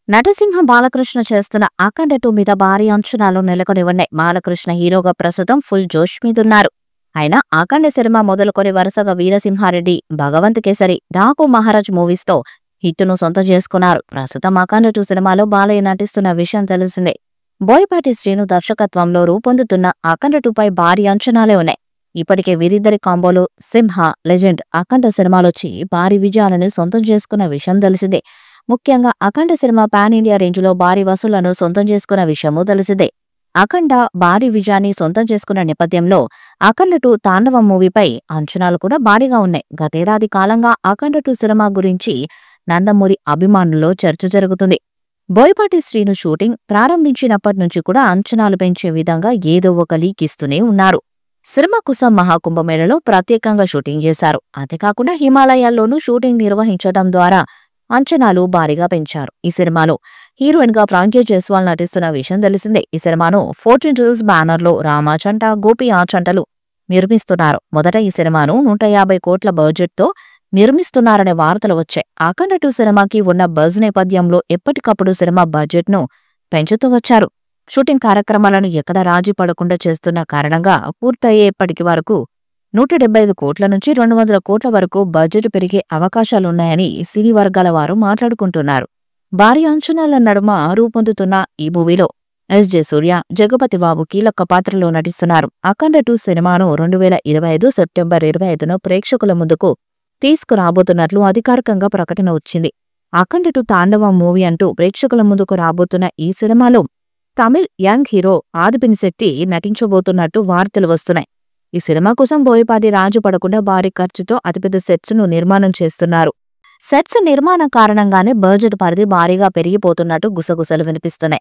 నటసింహ బాలకృష్ణ చేస్తున్న అఖండ 2 మీద భారీ అంచనాలు నెలకొని ఉన్నాయి. బాలకృష్ణ హీరోగా ప్రస్తుతం ఫుల్ జోష్ మీదున్నారు. ఆయన అఖండ సినిమా మొదలుకొని వరుసగా వీరసింహారెడ్డి, భగవంత్ కేసరి, డాకు మహారాజ్ మూవీస్తో హిట్టును సొంతం చేసుకున్నారు. ప్రస్తుతం అఖండ 2 సినిమాలో బాలయ్య నటిస్తున్న విషయం తెలిసిందే. బోయపాటి శ్రీను దర్శకత్వంలో రూపొందుతున్న అఖండ 2పై భారీ అంచనాలే ఉన్నాయి. ఇప్పటికే వీరిద్దరి కాంబోలో సింహ, లెజెండ్, అఖండ సినిమాలొచ్చి భారీ విజయాలను సొంతం చేసుకున్న విషయం తెలిసిందే. ముఖ్యంగా అఖండ సినిమా పాన్ ఇండియా రేంజ్లో భారీ వసూళ్లను సొంతం చేసుకున్న విషయమూ తెలిసిందే. అఖండ భారీ విజయాన్ని సొంతం చేసుకున్న నేపథ్యంలో అఖండ 2 తాండవం మూవీపై అంచనాలు కూడా భారీగా ఉన్నాయి. గతేడాది కాలంగా అఖండ 2 సినిమా గురించి నందమూరి అభిమానుల్లో చర్చ జరుగుతుంది. బోయపాటి శ్రీను షూటింగ్ ప్రారంభించినప్పటి నుంచి కూడా అంచనాలు పెంచే విధంగా ఏదో ఒక లీక్ ఇస్తూనే ఉన్నారు. సినిమా కోసం మహాకుంభమేళలో ప్రత్యేకంగా షూటింగ్ చేశారు. అంతేకాకుండా హిమాలయాల్లోనూ షూటింగ్ నిర్వహించడం ద్వారా అంచనాలు భారీగా పెంచారు. ఈ సినిమాలో హీరోయిన్ గా ప్రాంక్య జైస్వాల్ నటిస్తున్న విషయం తెలిసిందే. ఈ సినిమాను 14 రీల్స్ బ్యానర్లో రామాచంట, గోపి ఆచంటలు నిర్మిస్తున్నారు. మొదట ఈ సినిమాను 150 కోట్ల బడ్జెట్తో నిర్మిస్తున్నారనే వార్తలు వచ్చాయి. అఖండ 2 సినిమాకి ఉన్న బజ్ నేపథ్యంలో ఎప్పటికప్పుడు సినిమా బడ్జెట్ను పెంచుతూ వచ్చారు. షూటింగ్ కార్యక్రమాలను ఎక్కడ రాజీ పడకుండా చేస్తున్న కారణంగా పూర్తయ్యేప్పటికి వరకు 175 కోట్ల నుంచి 200 కోట్ల వరకు బడ్జెట్ పెరిగే అవకాశాలున్నాయని సినీ వర్గాల వారు మాట్లాడుకుంటున్నారు. భారీ అంచనాల నడుమ రూపొందుతున్న ఈ మూవీలో ఎస్.జె. సూర్య, జగపతి బాబు కీలక పాత్రలో నటిస్తున్నారు. అఖండ 2 సినిమాను 2025 సెప్టెంబర్ 25న ప్రేక్షకుల ముందుకు తీసుకురాబోతున్నట్లు అధికారికంగా ప్రకటన వచ్చింది. అఖండ 2 తాండవం మూవీ అంటూ ప్రేక్షకుల ముందుకు రాబోతున్న ఈ సినిమాలో తమిళ్ యంగ్ హీరో ఆదిపినిశెట్టి నటించబోతున్నట్టు వార్తలు వస్తున్నాయి. ఈ సినిమా కోసం బోయపాటి రాజు పడకుండా భారీ ఖర్చుతో అతిపెద్ద సెట్స్ను నిర్మాణం చేస్తున్నారు. సెట్స్ నిర్మాణం కారణంగానే బడ్జెట్ పరిధి భారీగా పెరిగిపోతున్నట్టు గుసగుసలు వినిపిస్తున్నాయి.